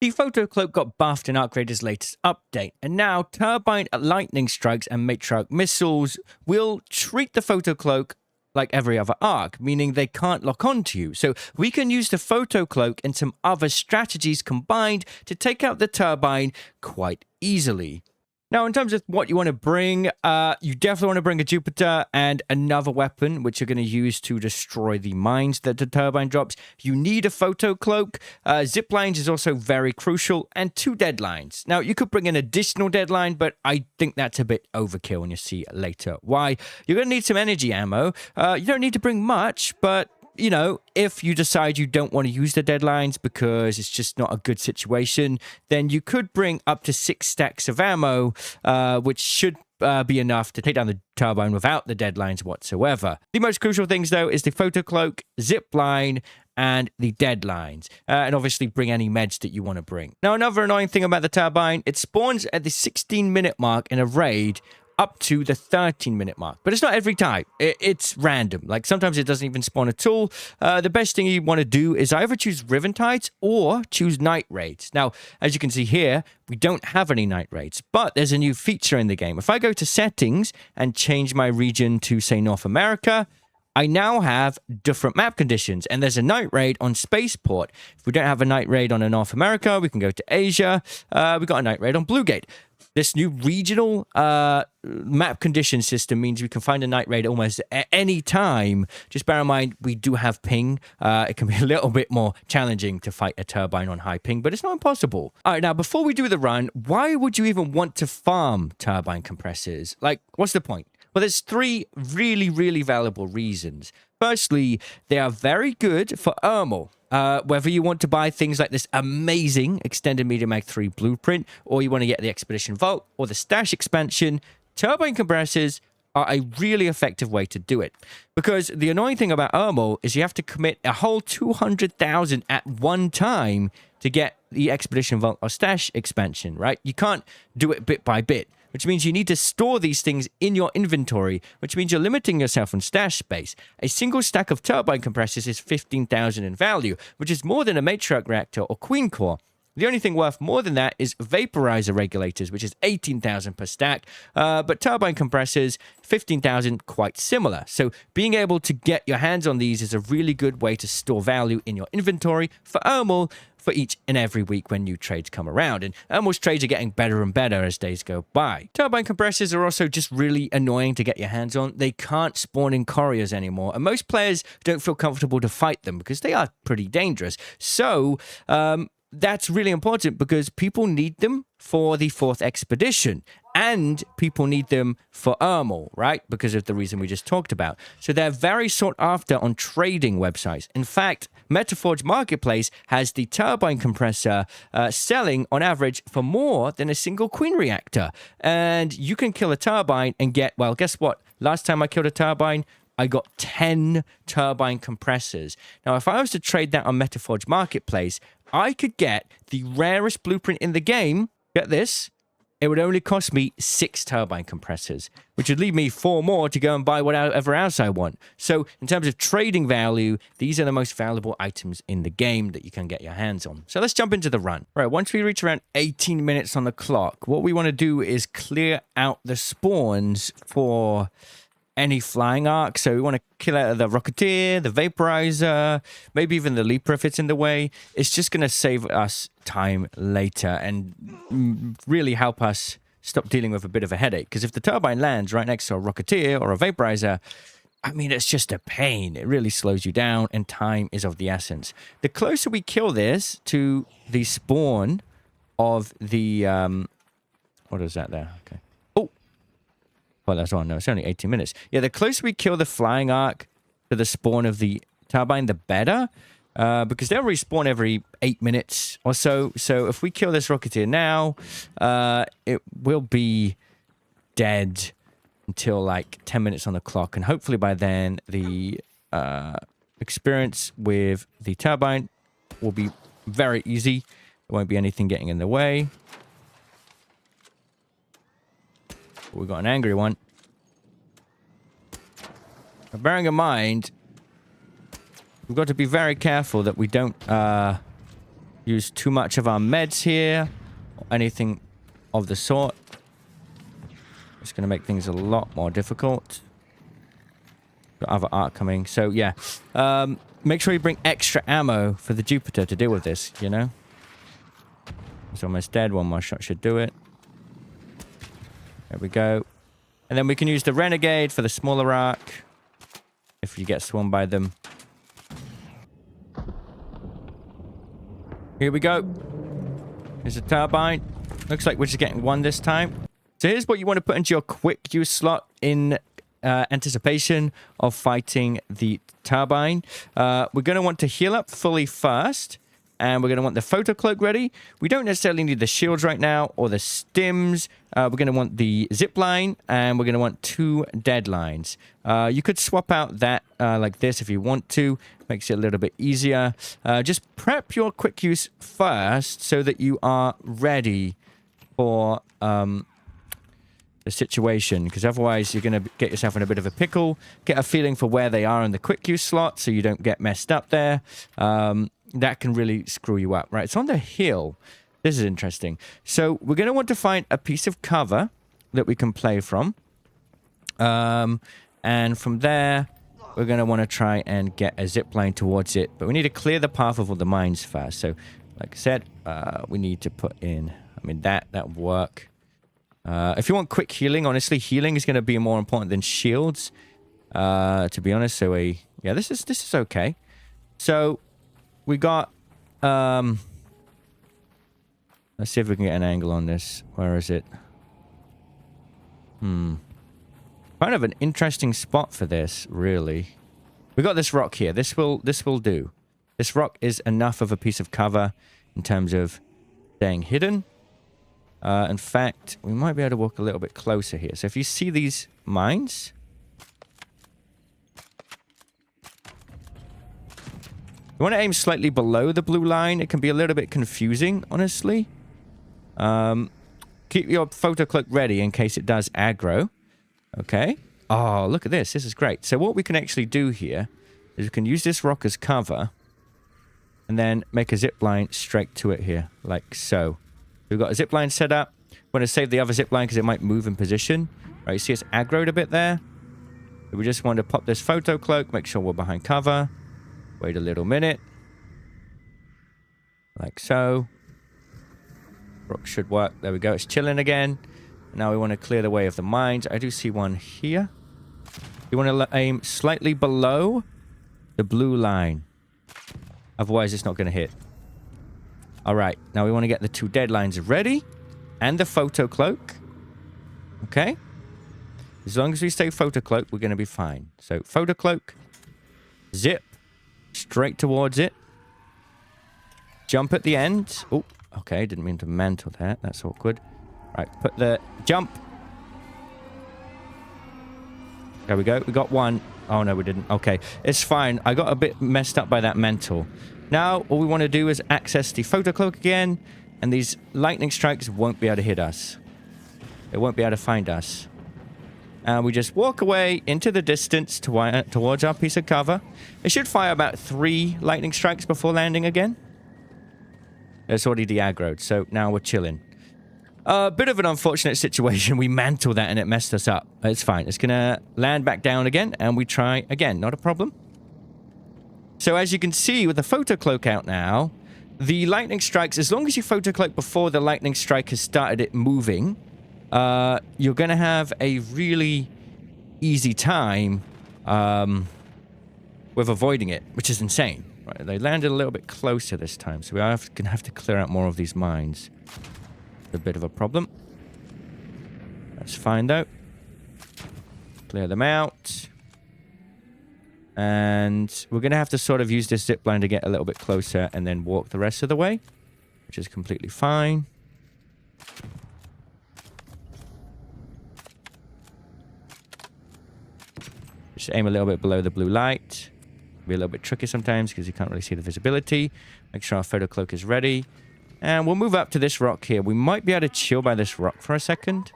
The Photocloak got buffed in Arcrader's latest update, and now Turbine lightning strikes and Matriarch missiles will treat the Photocloak like every other arc, meaning they can't lock onto you. So we can use the Photocloak and some other strategies combined to take out the Turbine quite easily. Now, in terms of what you want to bring, you definitely want to bring a Jupiter and another weapon, which you're going to use to destroy the mines that the Turbine drops. You need a Photocloak. Zip lines is also very crucial, and 2 deadlines. Now, you could bring an additional deadline, but I think that's a bit overkill, and you'll see later why. You're going to need some energy ammo. You don't need to bring much, but you know, if you decide you don't want to use the deadlines because it's just not a good situation, then you could bring up to 6 stacks of ammo, which should be enough to take down the Turbine without the deadlines whatsoever. The most crucial things, though, is the Photocloak, zip line, and the deadlines. And obviously bring any meds that you want to bring. Now, another annoying thing about the Turbine, it spawns at the 16-minute mark in a raid, up to the 13-minute mark. But it's not every time. It's random. Like, sometimes it doesn't even spawn at all. The best thing you want to do is either choose Riven Tides or choose Night Raids. Now, as you can see here, we don't have any Night Raids, but there's a new feature in the game. If I go to Settings and change my region to, say, North America, I now have different map conditions, and there's a night raid on Spaceport. If we don't have a night raid on North America, we can go to Asia. We've got a night raid on Blue Gate. This new regional map condition system means we can find a night raid almost at any time. Just bear in mind, we do have ping. It can be a little bit more challenging to fight a Turbine on high ping, but it's not impossible. All right, now, before we do the run, why would you even want to farm Turbine compressors? Like, what's the point? Well, there's 3 really, really valuable reasons. Firstly, they are very good for Ermal. Whether you want to buy things like this amazing Extended Media Mag 3 blueprint, or you want to get the Expedition Vault or the Stash expansion, Turbine compressors are a really effective way to do it. Because the annoying thing about Ermal is you have to commit a whole 200,000 at one time to get the Expedition Vault or Stash expansion, right? You can't do it bit by bit, which means you need to store these things in your inventory, which means you're limiting yourself on stash space. A single stack of Turbine compressors is 15,000 in value, which is more than a Matriarch reactor or Queen core. The only thing worth more than that is vaporizer regulators, which is 18,000 per stack, but Turbine compressors, 15,000, quite similar. So being able to get your hands on these is a really good way to store value in your inventory for Ermal for each and every week when new trades come around. And Ermal's trades are getting better and better as days go by. Turbine compressors are also just really annoying to get your hands on. They can't spawn in couriers anymore, and most players don't feel comfortable to fight them because they are pretty dangerous. So, that's really important because people need them for the 4th expedition, and people need them for Ermal, right? Because of the reason we just talked about. So they're very sought after on trading websites. In fact, Metaforge Marketplace has the Turbine compressor selling on average for more than a single Queen reactor. And you can kill a Turbine and get, well, guess what? Last time I killed a Turbine, I got 10 Turbine compressors. Now, if I was to trade that on Metaforge Marketplace, I could get the rarest blueprint in the game. Get this. It would only cost me 6 Turbine compressors, which would leave me 4 more to go and buy whatever else I want. So in terms of trading value, these are the most valuable items in the game that you can get your hands on. So let's jump into the run. Right, once we reach around 18 minutes on the clock, what we want to do is clear out the spawns for any flying arc. So we want to kill out the Rocketeer, the Vaporizer, maybe even the Leaper if it's in the way. It's just going to save us time later and really help us stop dealing with a bit of a headache. Because if the Turbine lands right next to a Rocketeer or a Vaporizer, I mean, it's just a pain. It really slows you down, and time is of the essence. The closer we kill this to the spawn of the... what is that there? Okay. Well, that's on. No, it's only 18 minutes. Yeah, the closer we kill the flying arc to the spawn of the Turbine, the better. Because they'll respawn every 8 minutes or so. So if we kill this Rocketeer now, it will be dead until like 10 minutes on the clock. And hopefully by then, the experience with the Turbine will be very easy. There won't be anything getting in the way. We've got an angry one. But bearing in mind, we've got to be very careful that we don't, use too much of our meds here or anything of the sort. It's going to make things a lot more difficult. Got other art coming. So, yeah. Make sure you bring extra ammo for the Jupiter to deal with this, you know? It's almost dead. One more shot should do it. There we go. And then we can use the Renegade for the smaller arc. If you get swarmed by them. Here we go. Here's a Turbine. Looks like we're just getting one this time. So here's what you want to put into your quick use slot in anticipation of fighting the Turbine. We're going to want to heal up fully first. And we're going to want the Photocloak ready. We don't necessarily need the shields right now or the stims. We're going to want the zipline. And we're going to want 2 deadlines. You could swap out that like this if you want to. Makes it a little bit easier. Just prep your quick use first so that you are ready for the situation. Because otherwise you're going to get yourself in a bit of a pickle. Get a feeling for where they are in the quick use slot so you don't get messed up there. That can really screw you up, right? It's on the hill. This is interesting. So we're going to want to find a piece of cover that we can play from. And from there, we're going to want to try and get a zip line towards it. But we need to clear the path of all the mines first. So, like I said, we need to put in... I mean, that would work. If you want quick healing, honestly, healing is going to be more important than shields. To be honest, so yeah, this is okay. So... we got, let's see if we can get an angle on this. Where is it? Kind of an interesting spot for this, really. We got this rock here. This will do. This rock is enough of a piece of cover in terms of staying hidden. In fact, we might be able to walk a little bit closer here. So if you see these mines... you want to aim slightly below the blue line. It can be a little bit confusing, honestly. Keep your Photocloak ready in case it does aggro. Okay. Oh, look at this. This is great. So what we can actually do here is we can use this rock as cover and then make a zip line straight to it here, like so. We've got a zip line set up. Want to save the other zip line because it might move in position. Right, you see it's aggroed a bit there. So we just want to pop this Photocloak, make sure we're behind cover. Wait a little minute. Like so. Rock should work. There we go. It's chilling again. Now we want to clear the way of the mines. I do see one here. You want to aim slightly below the blue line. Otherwise, it's not going to hit. All right. Now we want to get the 2 deadlines ready. And the Photocloak. Okay. As long as we stay Photocloak, we're going to be fine. So, Photocloak. Zip. Straight towards it. Jump at the end. Oh, okay. Didn't mean to mantle that. That's awkward. Right, put the jump. There we go. We got one. Oh, no, we didn't. Okay, it's fine. I got a bit messed up by that mantle. Now, all we want to do is access the Photocloak again, and these lightning strikes won't be able to hit us. They won't be able to find us. And we just walk away into the distance towards our piece of cover. It should fire about 3 lightning strikes before landing again. It's already de-aggroed, so now we're chilling. A bit of an unfortunate situation. We mantled that and it messed us up. It's fine. It's going to land back down again and we try again. Not a problem. So as you can see with the Photocloak out now, the lightning strikes, as long as you Photocloak before the lightning strike has started it moving, you're going to have a really easy time with avoiding it, which is insane. Right, they landed a little bit closer this time, so we are going to have to clear out more of these mines. A bit of a problem. That's fine, though. Clear them out. And we're going to have to sort of use this zipline to get a little bit closer and then walk the rest of the way, which is completely fine. Just aim a little bit below the blue light. Be a little bit tricky sometimes because you can't really see the visibility. Make sure our Photocloak is ready. And we'll move up to this rock here. We might be able to chill by this rock for a second.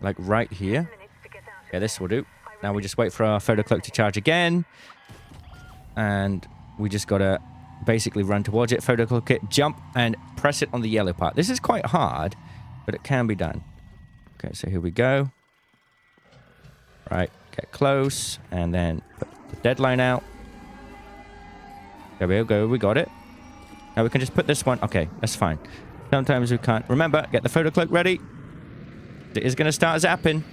Like right here. Yeah, this will do. Now we just wait for our Photocloak to charge again. And we just gotta basically run towards it, photocloak it, jump, and press it on the yellow part. This is quite hard, but it can be done. Okay, so here we go. Right, get close, and then put the deadline out. There we go, we got it. Now we can just put this one. Okay, that's fine. Sometimes we can't. Remember, get the photocloak ready. It is going to start zapping.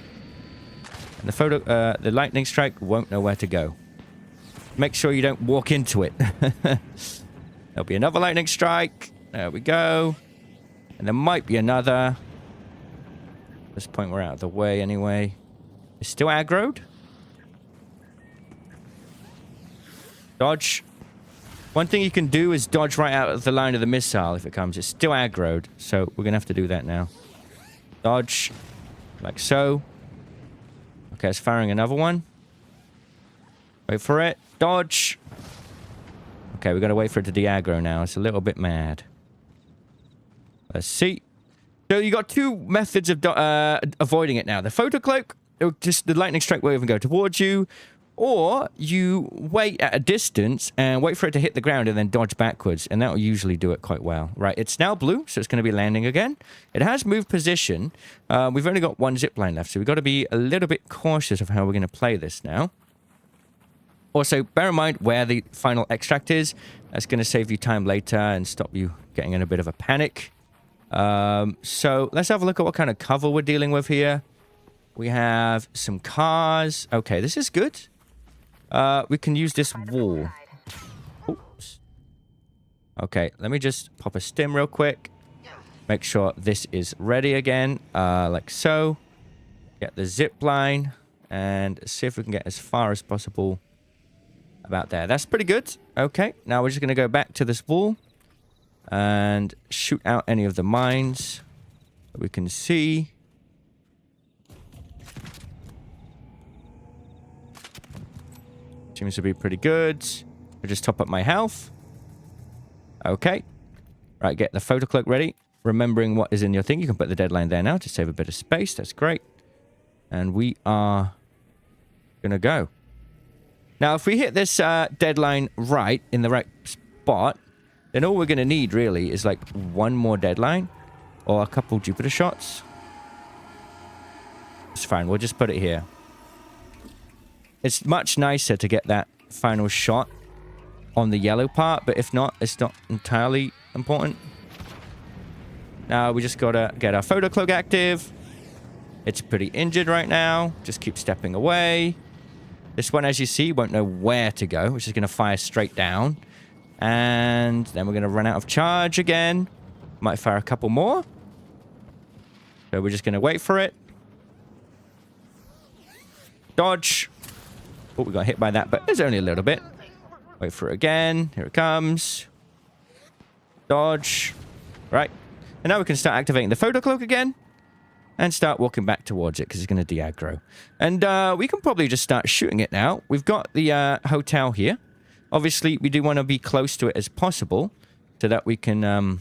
And the lightning strike won't know where to go. Make sure you don't walk into it. There'll be another lightning strike. There we go. And there might be another. At this point, we're out of the way anyway. It's still aggroed. Dodge. One thing you can do is dodge right out of the line of the missile if it comes. It's still aggroed, so we're going to have to do that now. Dodge. Like so. Okay, it's firing another one. Wait for it. Dodge. Okay, we've got to wait for it to de-aggro now. It's a little bit mad. Let's see. So you got two methods of avoiding it now. The photocloak, just the lightning strike won't even go towards you. Or you wait at a distance and wait for it to hit the ground and then dodge backwards. And that will usually do it quite well. Right, it's now blue, so it's going to be landing again. It has moved position. We've only got one zipline left, so we've got to be a little bit cautious of how we're going to play this now. Also, bear in mind where the final extract is. That's going to save you time later and stop you getting in a bit of a panic. So let's have a look at what kind of cover we're dealing with here. We have some cars. Okay, this is good. We can use this wall. Oops. Okay, let me just pop a stim real quick. Make sure this is ready again, like so. Get the zip line and see if we can get as far as possible about there. That's pretty good. Okay, now we're just going to go back to this wall and shoot out any of the mines that we can see. Seems to be pretty good. I'll just top up my health. Okay. Right, get the photocloak ready. Remembering what is in your thing. You can put the deadline there now to save a bit of space. That's great. And we are going to go. Now, if we hit this deadline right, in the right spot, then all we're going to need, really, is like one more deadline or a couple Jupiter shots. It's fine. We'll just put it here. It's much nicer to get that final shot on the yellow part, but if not, it's not entirely important. Now, we just got to get our photocloak active. It's pretty injured right now. Just keep stepping away. This one, as you see, won't know where to go, which is going to fire straight down. And then we're going to run out of charge again. Might fire a couple more. So we're just going to wait for it. Dodge. Oh, we got hit by that, but it's only a little bit. Wait for it again. Here it comes. Dodge. Right. And now we can start activating the photocloak again. And start walking back towards it, because it's going to de-aggro. And we can probably just start shooting it now. We've got the hotel here. Obviously, we do want to be close to it as possible, so that we can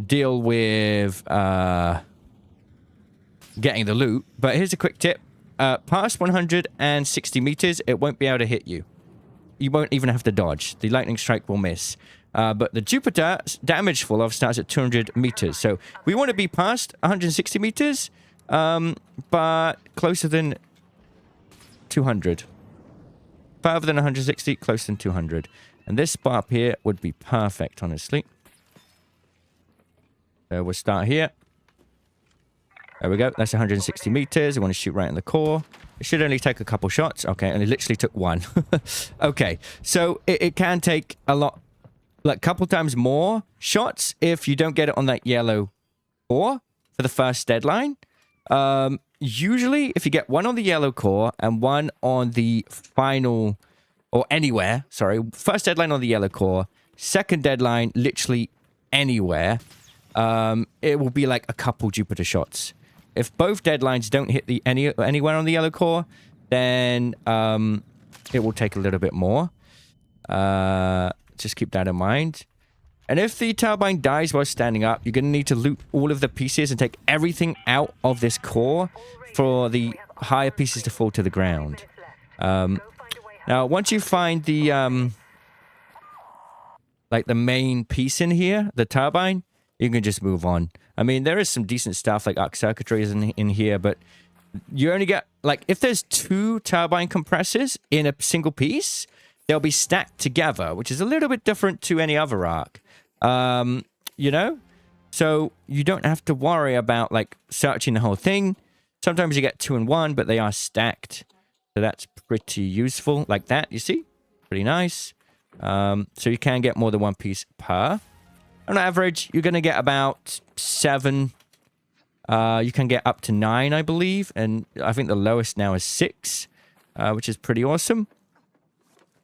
deal with getting the loot. But here's a quick tip. Past 160 meters, it won't be able to hit you. You won't even have to dodge. The lightning strike will miss. But the Jupiter damage fall off starts at 200 meters. So we want to be past 160 meters, but closer than 200. Further than 160, closer than 200. And this spot up here would be perfect, honestly. So we'll start here. There we go. That's 160 meters. We want to shoot right in the core. It should only take a couple shots. Okay, and it literally took one. Okay, so it can take a lot. Like, couple times more shots if you don't get it on that yellow core for the first deadline. Usually, if you get one on the yellow core and one on the final, or anywhere, sorry, first deadline on the yellow core, second deadline literally anywhere, it will be like a couple Jupiter shots. If both deadlines don't hit the anywhere on the yellow core, then it will take a little bit more. Just keep that in mind. And if the turbine dies while standing up, you're going to need to loot all of the pieces and take everything out of this core for the higher pieces to fall to the ground. Now, once you find the like the main piece in here, the turbine, you can just move on. I mean, there is some decent stuff like arc circuitry in here, but you only get, like, if there's 2 turbine compressors in a single piece, they'll be stacked together, which is a little bit different to any other arc. You know? So you don't have to worry about, like, searching the whole thing. Sometimes you get 2 in 1, but they are stacked. So that's pretty useful. Like that, you see? Pretty nice. So you can get more than 1 piece per. On average, you're going to get about 7. You can get up to 9, I believe. And I think the lowest now is 6, which is pretty awesome.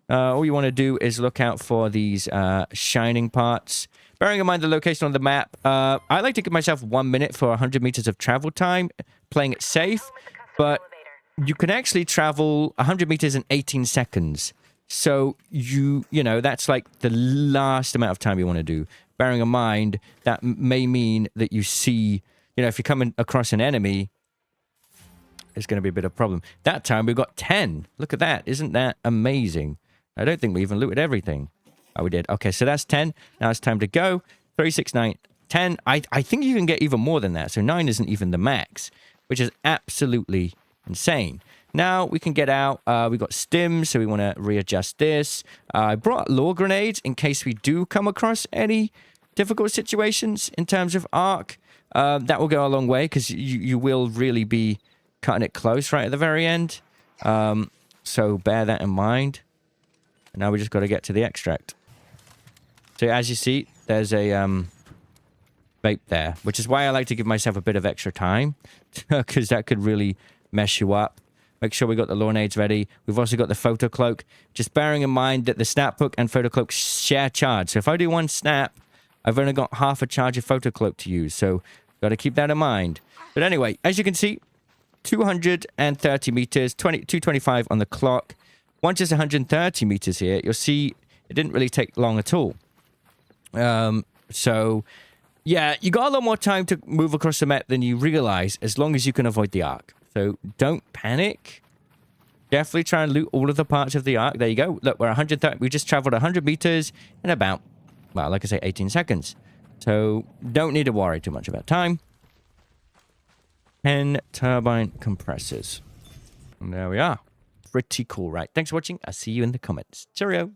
All you want to do is look out for these shining parts. Bearing in mind the location on the map, I like to give myself 1 minute for 100 meters of travel time, playing it safe. But you can actually travel 100 meters in 18 seconds. So you know, that's like the last amount of time you want to do. Bearing in mind, that may mean that you see, you know, if you're coming across an enemy, it's going to be a bit of a problem. That time we got 10. Look at that. Isn't that amazing? I don't think we even looted everything. Oh, we did. Okay, so that's 10. Now it's time to go. 3, 6, 9, 10. I think you can get even more than that. So 9 isn't even the max, which is absolutely insane. Now we can get out. We got stims, so we want to readjust this. I brought lure grenades in case we do come across any difficult situations in terms of arc. That will go a long way because you will really be cutting it close right at the very end. So bear that in mind. And now we just got to get to the extract. So as you see, there's a vape there, which is why I like to give myself a bit of extra time because that could really mess you up. Make sure we got the lure nades ready. We've also got the Photocloak. Just bearing in mind that the snap hook and Photocloak share charge. So if I do 1 snap, I've only got half a charge of Photocloak to use. So got to keep that in mind. But anyway, as you can see, 230 meters, 225 on the clock. Once it's 130 meters here, you'll see it didn't really take long at all. So, yeah, you got a lot more time to move across the map than you realize as long as you can avoid the arc. So don't panic. Definitely try and loot all of the parts of the arc. There you go. Look, we're 130. We just traveled 100 meters in about, well, like I say, 18 seconds. So don't need to worry too much about time. 10 turbine compressors. And there we are. Pretty cool, right? Thanks for watching. I'll see you in the comments. Cheerio.